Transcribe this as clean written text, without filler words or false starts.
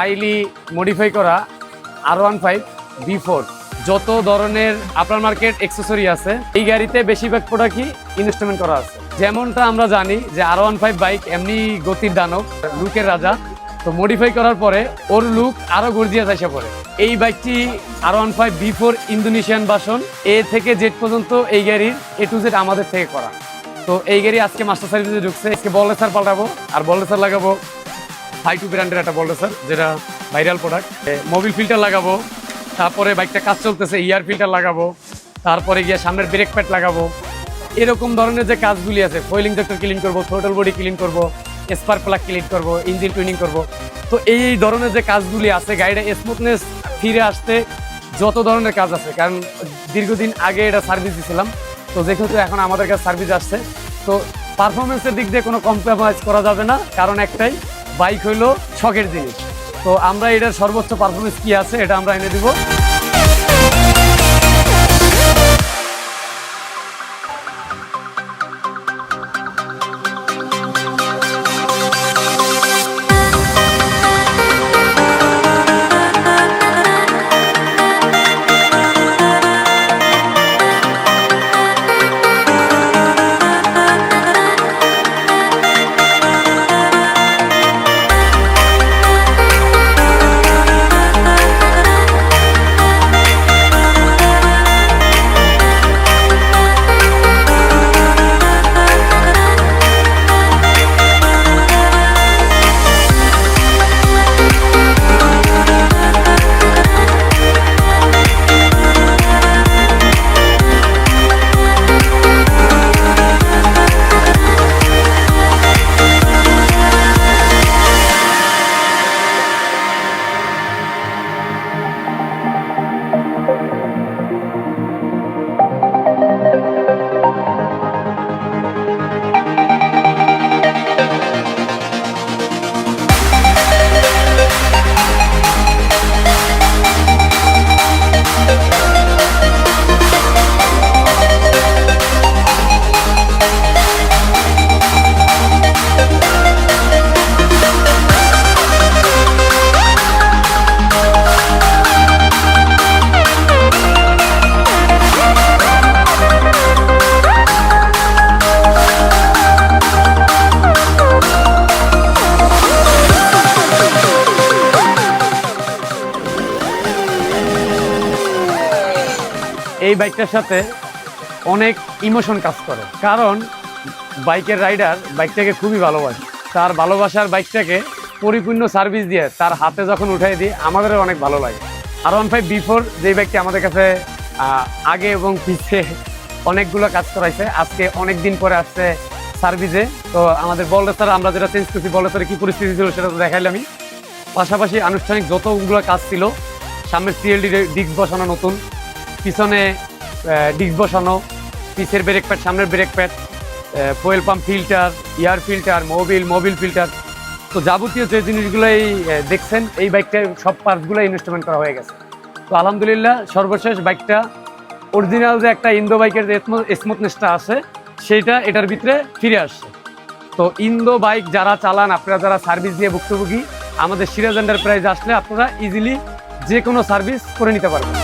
Highly modify করা R15 B4 যত ধরনের আপনার মার্কেট অ্যাক্সেসরি আছে এই গাড়িতে বেশিরভাগ প্রোডাক্টই ইনস্টলমেন্ট করা আছে। যেমনটা আমরা জানি যে R15 বাইক এমনি গতির দানব, লুকের রাজা, তো মডিফাই করার পরে ওর লুক আরো গর্জিয়াস এসে পড়ে। এই বাইকটি R15 B4 ইন্দোনেশিয়ান ভার্সন, এ থেকে জেড পর্যন্ত এই গাড়ির A to Z আমাদের থেকে করা। তো এই গাড়ি আজকে মাস্টার সার্ভিসে ঢুকছে। আজকে বললেসার পাল্টাবো আর বললেসার লাগাবো 52 ব্র্যান্ডের একটা বললেসার, যেটা ভাইরাল প্রোডাক্ট। মোবিল ফিল্টার লাগাবো, তারপরে বাইকটা কাজ চলতেছে ইয়ার ফিল্টার লাগাবো, তারপরে গিয়ে সামনের ব্রেক প্যাড লাগাবো। এরকম ধরনের যে কাজগুলি আছে, ফয়েল ইঞ্জেক্টর ক্লিন করবো, থ্রোটল বডি ক্লিন করবো, স্পার্ক প্লাগ ক্লিন করবো, ইঞ্জিন টুইনিং করবো। তো এই ধরনের যে কাজগুলি আছে, গাড়িটা স্মুথনেস ফিরে আসতে যত ধরনের কাজ আছে, কারণ দীর্ঘদিন আগে এটা সার্ভিস দিয়েছিলাম, তো যেহেতু এখন আমাদের কাছে সার্ভিস আসছে, তো পারফরমেন্সের দিক দিয়ে কোনো কম্প্রোমাইজ করা যাবে না, কারণ একটাই বাইক হইলো শখের জিনিস। তো আমরা এটার সর্বোচ্চ পারফরমেন্স কি আছে এটা আমরা এনে দিব। এই বাইকটার সাথে অনেক ইমোশন কাজ করে, কারণ বাইকের রাইডার বাইকটাকে খুবই ভালোবাসে। তার ভালোবাসার বাইকটাকে পরিপূর্ণ সার্ভিস দিয়ে তার হাতে যখন উঠাই দিই, আমাদেরও অনেক ভালো লাগে। R15 B4 যে বাইকটি আমাদের কাছে আগে এবং পিছে অনেকগুলো কাজ করাইছে, আজকে অনেক দিন পরে আসছে সার্ভিসে। তো আমাদের বললেসার আমরা যেটা চেঞ্জ করছি, বললেসারে কি পরিস্থিতি ছিল সেটা তো দেখাইলামই। পাশাপাশি আনুষ্ঠানিক যতগুলো কাজ ছিল, সামনের CLD ডিস্ক বসানো নতুন, পিছনে ডিস্ক বসানো, পিছের ব্রেক প্যাড, সামনের brake pad, fuel pump filter, air filter, Mobil filter, তো যাবতীয় যে জিনিসগুলোই দেখছেন এই বাইকটার সব পার্টসগুলো ইনস্টলমেন্ট করা হয়ে গেছে। তো আলহামদুলিল্লাহ সর্বশেষ বাইকটা অরিজিনাল যে একটা ইন্দো বাইকের যে স্মুথনেসটা আছে সেইটা এটার ভিতরে ফিরে আসছে। তো ইন্দো বাইক যারা চালান, আপনারা যারা সার্ভিস দিয়ে ভুক্তভোগী, আমাদের সিরাজ এন্টারপ্রাইজ আসলে আপনারা ইজিলি যে কোনো সার্ভিস করে নিতে পারবেন।